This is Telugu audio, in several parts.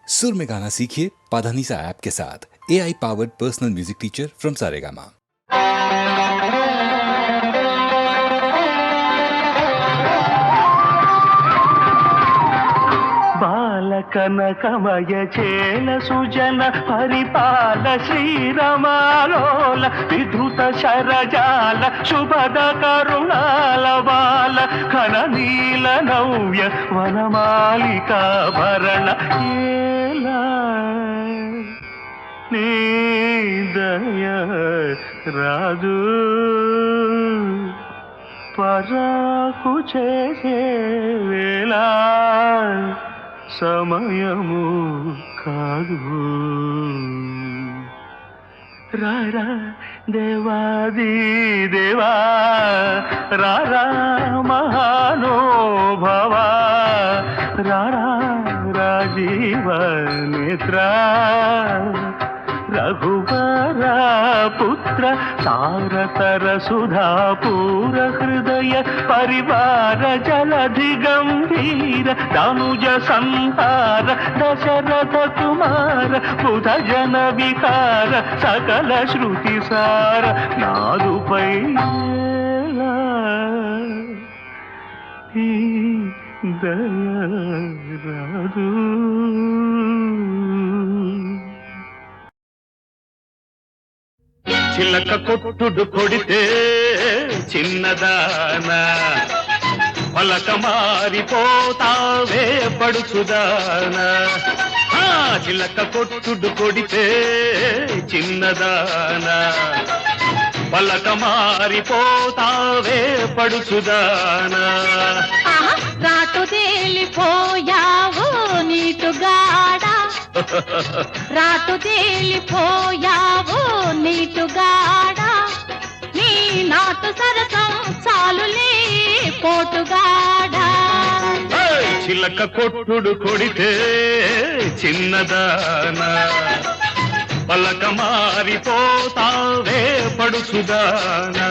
सुर में गाना सीखिए पाधानीसा ऐप के साथ। AI powered personal music teacher from Saregama. బాలకనకమయ చేల సుజన పరిపాల శ్రీరమాలోల విధృత శరజాల శుభద కరుణాల బాల ఘన నీల నవ్య వనమాలికా భరణ ఏలా నీ దయ రాదు పరాకు చేసే వేళ సమయము కాదు రారా దేవాది దేవా రారా మహానుభవా రారా రాజీవ నేత్రా రఘువర పుత్ర సారతర సుధాపూర హృదయ పరివార జలధి గంభీర ధనుజ సంహార దశరథ కుమార బుధ జన వికార సకల శృతి సార నాదుపై దయరాదు. చిలక కొట్టుడు కొడితే చిన్నదానా పలక మారిపోతావే పడుచుదానా. చిలక కొట్టుడు కొడితే చిన్నదానా పలక మారిపోతావే పడుచుదానా. రాటు తేలిపోయావు నీటుగాడా రాటు తేలిపోయావు నీటుగాడా నీ నాటు సరసం చాలులే పోటుగాడా. చిలక కొట్టుడు కొడితే చిన్నదానా పలక మారిపోతావే పడుచుదానా.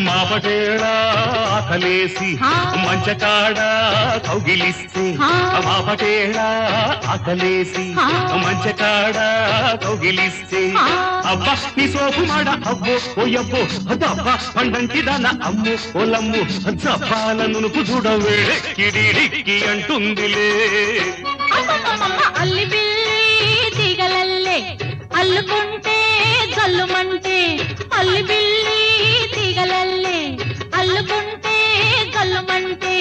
మాపటేళా ఆకలేసి మంచకాడ కౌగిలిస్తే మాపటేళా ఆకలేసి మంచకాడ కౌగిలిస్తే అబ్బా నీ సోపు మాడ అబ్బో ఓయబ్బో అబ్బా పండంటి దాన అమ్ము ఓలమ్ము జపాల నునుపు చూడవే కిడిడిక్కి అంటుందిలే. అల్లి బిల్లి తీగలల్లే అల్లుకుంటే జల్లుమంటే అల్లి బిల్లి తీగలల్లే అల్లుకుంటే జల్లుమంటే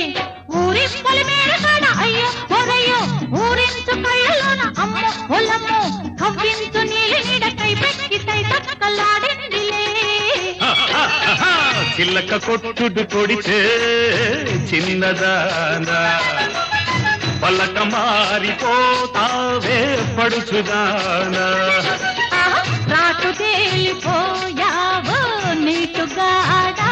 ఊరి పొలిమేర కాడ అయ్యో ఒరయ్యో ఊరించు కళ్ళలోన అమ్మ ఒలమ్ము కవ్వించు నీలి నీడ కై పెక్కి తై తక్కలాడిందిలే. చిల్లక కొట్టుడు కొడితే చిన్నదానా పలక మారిపోతావే పడుచుదానా. రాటు తేలిపోయావు నీటుగాడా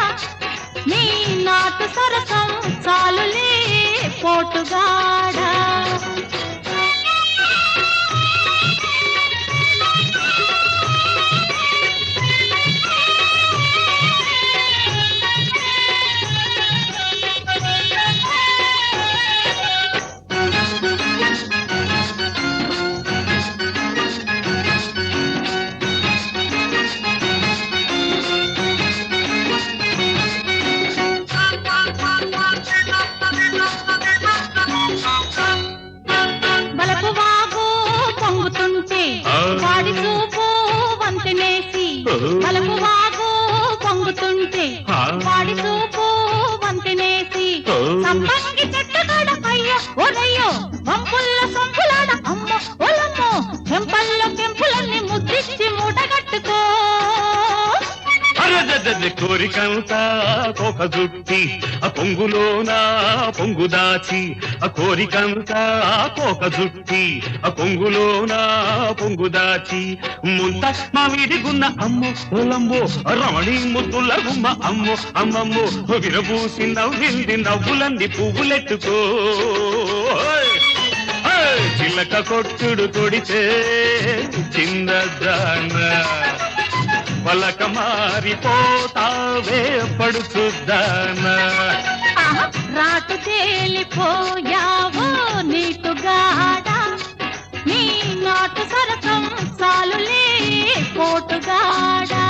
నీ నాటు సరసం చాలులే పోటుగాడా. వాడి చూపు వంతెనేసి బలపు వాగు పొంగుతుంటే వాడి చూపు వంతెనేసి సంపంగి చెట్టుగాడ అయ్యో ఒరయ్యో వంపుల్ల సొంపులాడ అమ్మ ఒలమ్మో చెంపల్లో కెంపులన్నీ ముద్దిచ్చి మూటగట్టుకో. కోరికంతా కోక జుట్టి ఆ పొంగులోన పొంగు దాచి ఆ కోరికంతా కోక జుట్టి ఆ పొంగులోన పొంగు దాచి ముంత మామిడిగున్న అమ్మో పొలంబో రమణి ముద్దుల గుమ్మ అమ్మో అమ్మమ్మో విరబూసి నవ్వింది నవ్వులంది పువ్వులెట్టుకో చిలక కొట్టుడు కొడితే చిన్నదాన పలక మారిపోతావే పడుచుద్దానా రాటు తేలిపోయావో నీటుగాడా నీ నాటు సరసం చాలులే పోటుగాడా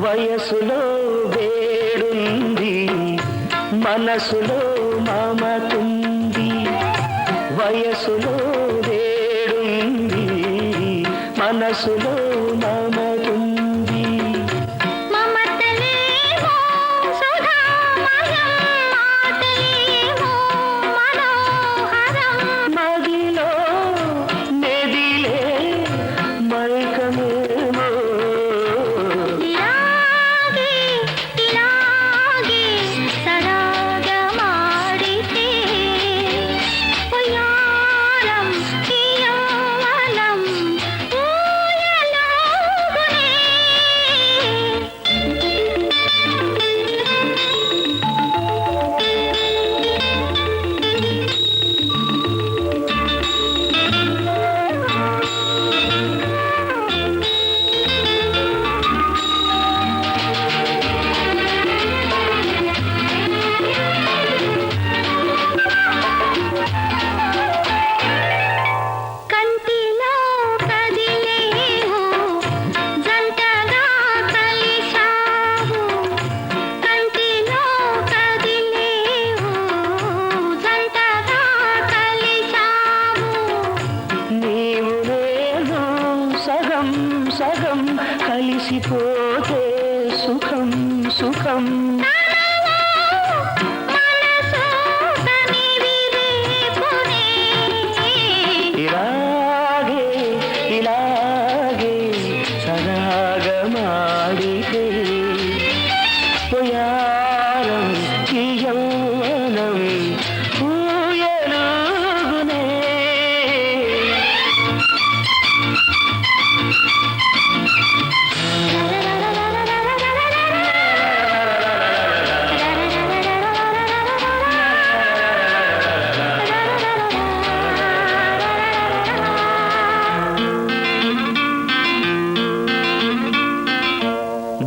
వయసులో వేడుంది మనసులో మమతుంది వయసులో వేడుంది మనసులో మమతుంది మమతలేమో సుధామయం మాటలేమో మనోహరం మదిలో మెదిలే మైకమేమో ఇలాగే సరాగమాడితే పొయ్యారం యవ్వనం ఊయలోగునే కంటిలో కదిలేవు జంటగా కలిశావు కంటిలో కదిలేవు జంటగా కలిశావు నీవు నేను సగం సగం కలిసిపోతే సుఖం సుఖం మనసు కనివిరేపునే ఇలాగే ఇలాగే సరాగమాడితే పొయారం ఈ యౌవనం ఊయలుగునే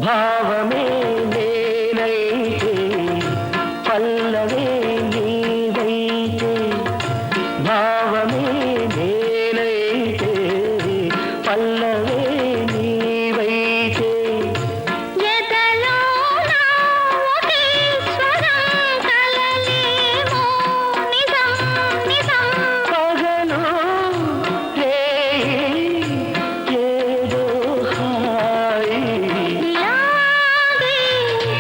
భావమే నేనైతే పల్లవే నీవైతే భావమే నేనైతే పల్లవే నీవైతే ఎదలో నా ఒకే స్వరం కలలేమో నిజం నిజం పగలు రేయి ఏదో హాయి ఇలాగే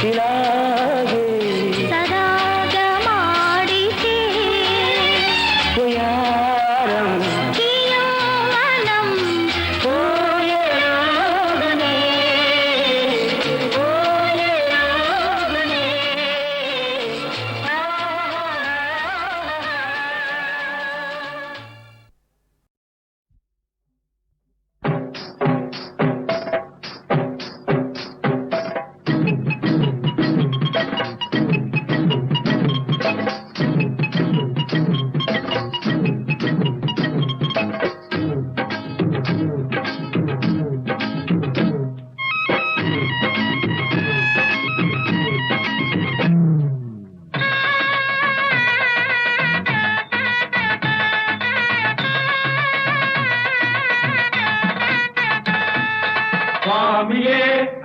ఇలాగే సరాగమాడితే పొయారం ఈ యవ్వనం ఓ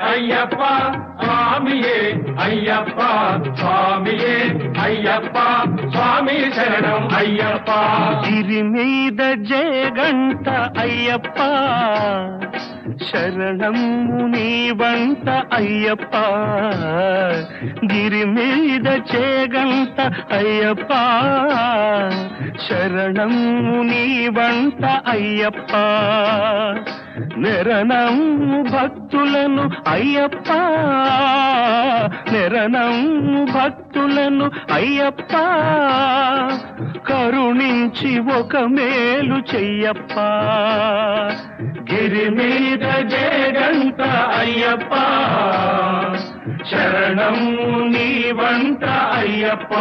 అయ్యప్ప స్వామియే అయ్యప్ప స్వామియే అయ్యప్ప స్వామి శరణం అయ్యప్ప గిరి మీద జయగంట అయ్యప్ప శరణం నీ వంట అయ్యప్ప గిరి మీద జయగంట అయ్యప్ప శరణం నీ వంట అయ్యప్ప నిరణం భక్తులను అయ్యప్ప నిరణం భక్తులను అయ్యప్ప కరుణించి ఒక మేలు చెయ్యప్ప గిరి మీద జయగంట అయ్యప్ప శరణం నీ వంట అయ్యప్ప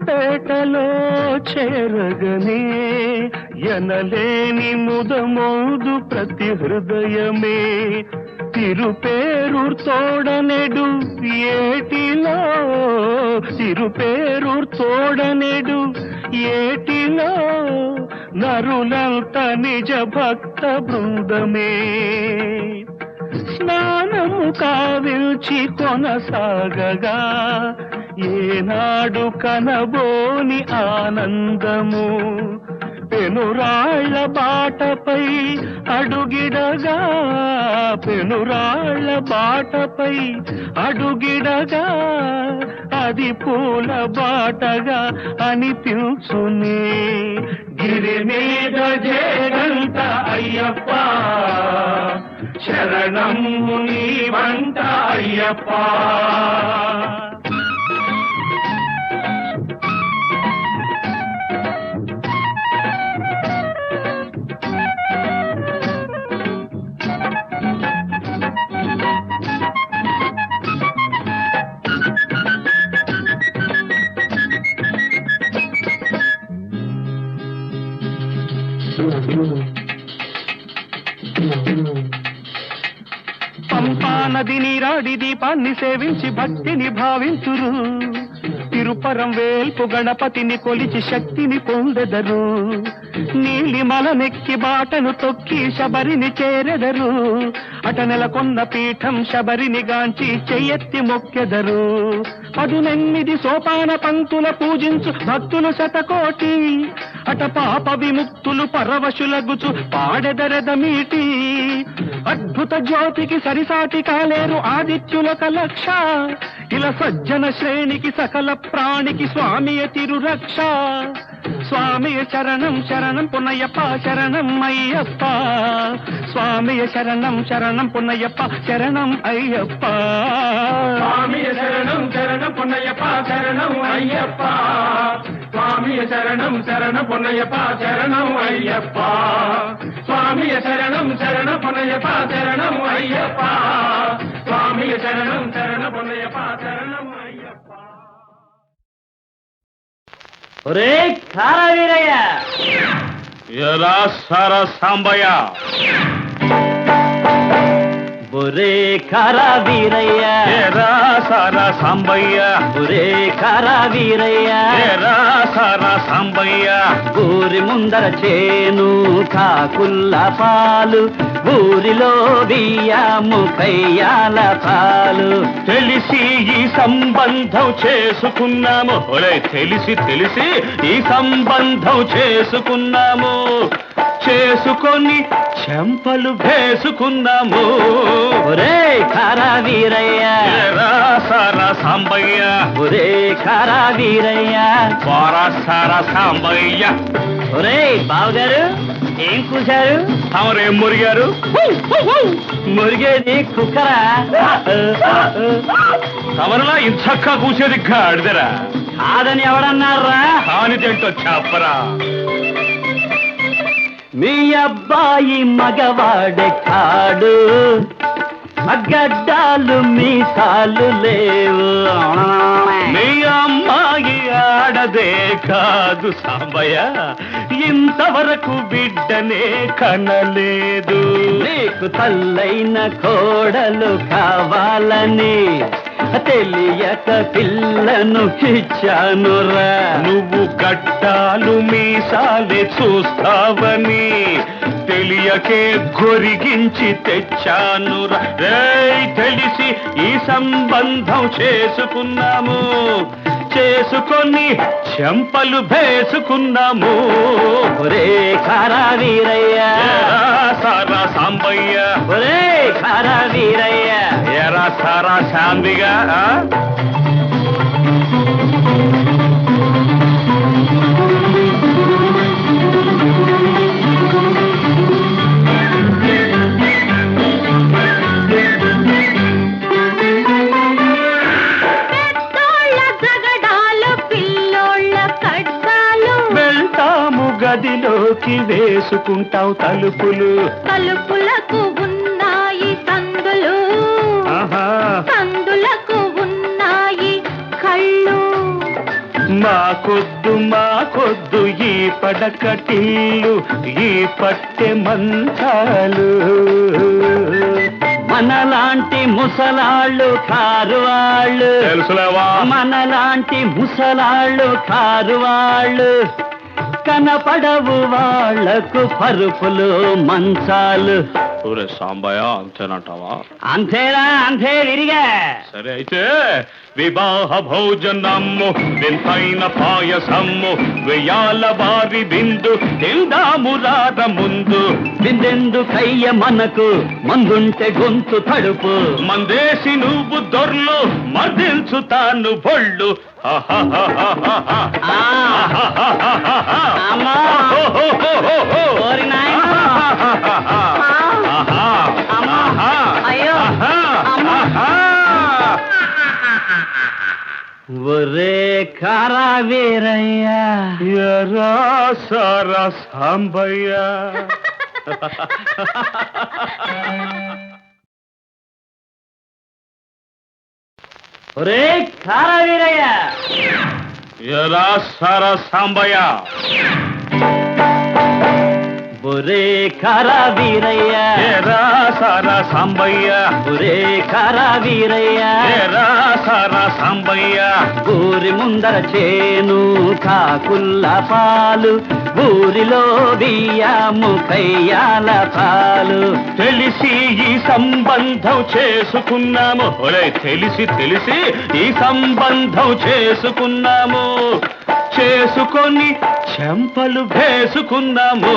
పేటలో చేరగనే ఎనలేని ముదమోదు ప్రతి హృదయమే తిరుపేరూర్ తోడనెడు ఏటిలో తిరుపేరూర్ తోడనెడు ఏటిలో నరులంత నిజ భక్త బృందమే స్నానము కావిల్చి కొనసాగగా ఏనాడు కనబోని ఆనందము పెనురాళ్ల బాటపై అడుగిడగా పెనురాళ్ల బాటపై అడుగిడగా అది పూల బాటగా అనిపించునే గిరి మీద జయగంట అయ్యప్ప శరణం నీ వంట అయ్యప్ప పంపా నది నీరాడి దీపాన్ని సేవించి భక్తిని భావించురు తిరుపరం వేల్పు గణపతిని కొలిచి శక్తిని పొందెదరు నీలిమల నెక్కి బాటను తొక్కి శబరిని చేరెదరు అట నెలకొన్న పీఠం శబరిని గాంచి చెయ్యెత్తి మొక్కెదరు 18 సోపాన పంక్తుల పూజించు భక్తులు శతకోటి అట పాప విముక్తులు పరవశులగుచు పాడెదరెదమీటి అద్భుత జ్యోతికి సరిసాటి కాలేరు ఆదిత్యుల కలక్ష ఇలా సజ్జన శ్రేణికి సకల ప్రాణికి స్వామియ తిరురక్ష స్వామియ శరణం శరణం పున్నయ్యప్ప శరణం అయ్యప్ప స్వామియ శరణం శరణం పున్నయ్యప్ప శరణం అయ్యప్ప స్వామియ శరణం శరణ పున్నయ్యప్ప శరణం అయ్యప్ప స్వామియ శరణం శరణ పున్నయ్యప్ప శరణం అయ్యప్ప స్వామియ శరణం శరణ పున్నయ్యప్ప శరణం అయ్యప్ప స్వామియ శరణం శరణ పున్నయ్యప్ప శరణం అయ్యప్ప ఒరే కారా వీరయ్య ఎరా సారా సాంబయ్య ఒరే కారా వీరయ్య ఎరా సారా సాంబయ్య ఒరే కారా వీరయ్య ఎరా సారా సాంబయ్య ఊరి ముందర చేను కాకుల్ల పాలు ఊరిలో బియ్యము కయ్యాల పాలు తెలిసి ఈ సంబంధం చేసుకున్నాము ఒరే తెలిసి ఈ సంబంధం చేసుకున్నాము చేసుకొని చెంపలు వేసుకున్నాము ఒరే కారా వీరయ్య ఎరా సారా సాంబయ్య ఒరే కారా వీరయ్య బారా సారా సాంబయ్య ఒరే బావగారు ఏం కూశారు తమరేం మురిగారు మురిగేది కుక్కరా తమరిలా ఇంచక్కా కూసేది గాడిదరా కాదని ఎవడన్నారా కానిదేంటో చెప్పరా మీ అబ్బాయి మగవాడే కాడు, గడ్డాలు మీసాలు లేవు. మీ అమ్మాయి ఆడదే కాదు సాంబయ్య, ఇంతవరకు బిడ్డనే కనలేదు. నీకు తల్లైన కోడలు కావాలని తెలియక పిల్లను ఇచ్చానురా. నువ్వు గట్టాలు మీసాలే చూస్తావని తెలియకే గొరిగించి తెచ్చాను. తెలిసి ఈ సంబంధం చేసుకున్నాము, చేసుకొని చెంపలు వేసుకున్నాము. ఒరే ఖారా వీరయ్య, సారా సాంబయ్య, ఒరే ఖారా వీరయ్య, ఎరా సారా శాంతిగా. గదిలోకి వేసుకుంటావు తలుపులు, తలుపులకు ఉన్నాయి సందులు, సందులకు ఉన్నాయి కళ్ళు. మాకొద్దు ఈ పడకటిల్లు, ఈ పట్టె మంచాలు. మనలాంటి ముసలాళ్ళు కారువాళ్ళు, తెలుసులేవా? మనలాంటి ముసలాళ్ళు కారువాళ్ళు, కనపడవు వాళ్లకు పరుపులు మంచాలు. ఊరే సాంబయ్య, అంతేనంటావా? అంతేరా, అంతే విరిగా. సరే అయితే వివాహ భోజనము, వింతైన పాయసము, వెయ్యాల వారి బిందు తిందాము రార ముందు. బిందెందుకయ్య మనకు, మందుంటే గొంతు తడుపు. మందేసి నువ్వు దొర్లు, మర్దించుతాను బొళ్ళు. అమ్మా ఓరి నాయనా. అయ్యో ఒరే ఖారా వీరయ్య, ఎరా సారా సాంబయ్య. ఒరే ఖారా వీరయ్య, ఎరా సారా సాంబయ్య. ఒరే ఖారా వీరయ్య, ఎరా సారా సాంబయ్య, ఒరే ఖారా వీరయ్య, ఎరా సారా సాంబయ్య. ఊరి ముందర చేను కాకుల్ల పాలు, ఊరిలో బియ్యము కయ్యాల పాలు. తెలిసి ఈ సంబంధం చేసుకున్నాము, ఒరే తెలిసి ఈ సంబంధం చేసుకున్నాము, చేసుకొని చెంపలు వేసుకున్నాము.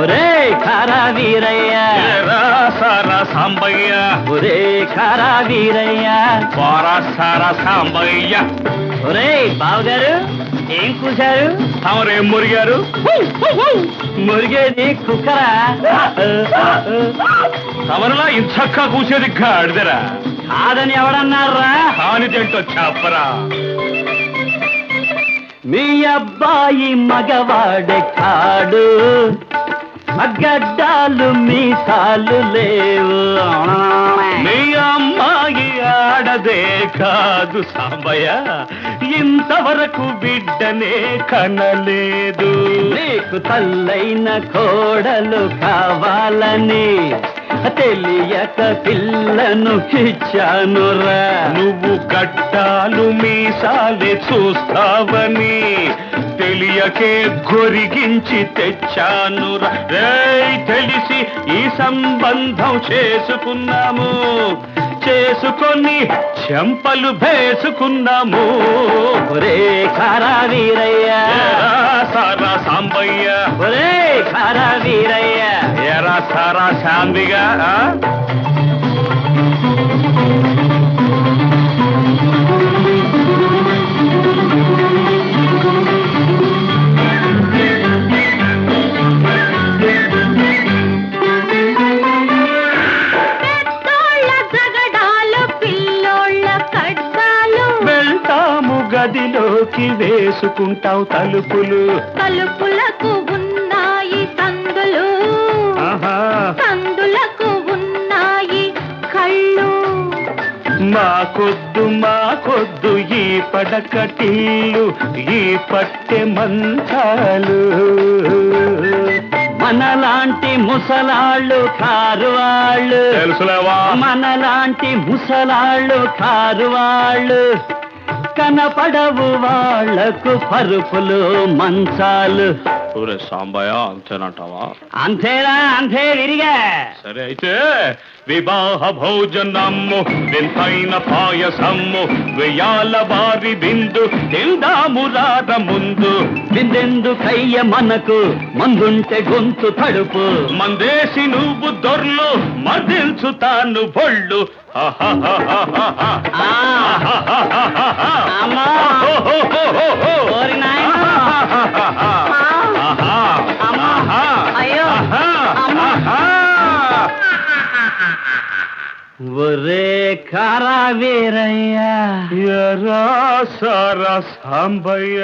ఒరే ఖారా వీరయ్య, ఎరా సారా సాంబయ్య, ఒరే ఖారా వీరయ్య, వారా సారా సాంబయ్య. ఒరే బావగారు ఏం కూశారు? తమరేం మురిగారు? మురిగేది కుక్కరా? తమరిలా ఇంచక్కా కూసేది గాడిదరా? కాదని ఎవడన్నారా? కానిదేంటో చెప్పరా. మీ అబ్బాయి మగవాడే కాడు, గడ్డాలు మీసాలు లేవు. మీ అమ్మాయి ఆడదే కాదు సాంబయ్య, ఇంతవరకు బిడ్డనే కనలేదు. నీకు తల్లైన కోడలు కావాలని తెలియక పిల్లను ఇచ్చానురా. నువ్వు గట్టాలు మీసాలే చూస్తావని తెలియకే గొరిగించి తెచ్చాను. తెలిసి ఈ సంబంధం చేసుకున్నాము, చేసుకొని చెంపలు వేసుకున్నాము. ఒరే ఖారా వీరయ్య, సారా సాంబయ్య, ఒరే ఖారా వీరయ్య, ఎరా సారా శాంతిగా. గదిలోకి వేసుకుంటావు తలుపులు, తలుపులకు ఉన్నాయి సందులు, మాకొద్దు ఈ పడకటిల్లు ఈ పట్టె మంచాలు మనలాంటి ముసలాళ్ళు కారు వాళ్ళు తెలుసులేవా మనలాంటి ముసలాళ్ళు కారు వాళ్ళు కనపడవు వాళ్లకు పరుపులు మంచాలు. ఊరే సాంబయ్య అంతేనంటావా? అంతేరా, అంతే విరిగా. సరే అయితే వివాహ భోజనమ్ము వింతైన పాయసమ్ము వెయ్యాల వారి బిందు తిందాము రాద ముందు. బిందెందుకయ్య మనకు మందుంటే గొంతు తడుపు మందేసి నువ్వు దొర్లు మదిల్చుతాను బొళ్ళు. అమ్మా ఓరి నాయనా. అయ్యో ఒరే కారా వీరయ్యా ఎరా సారా సాంబయ్య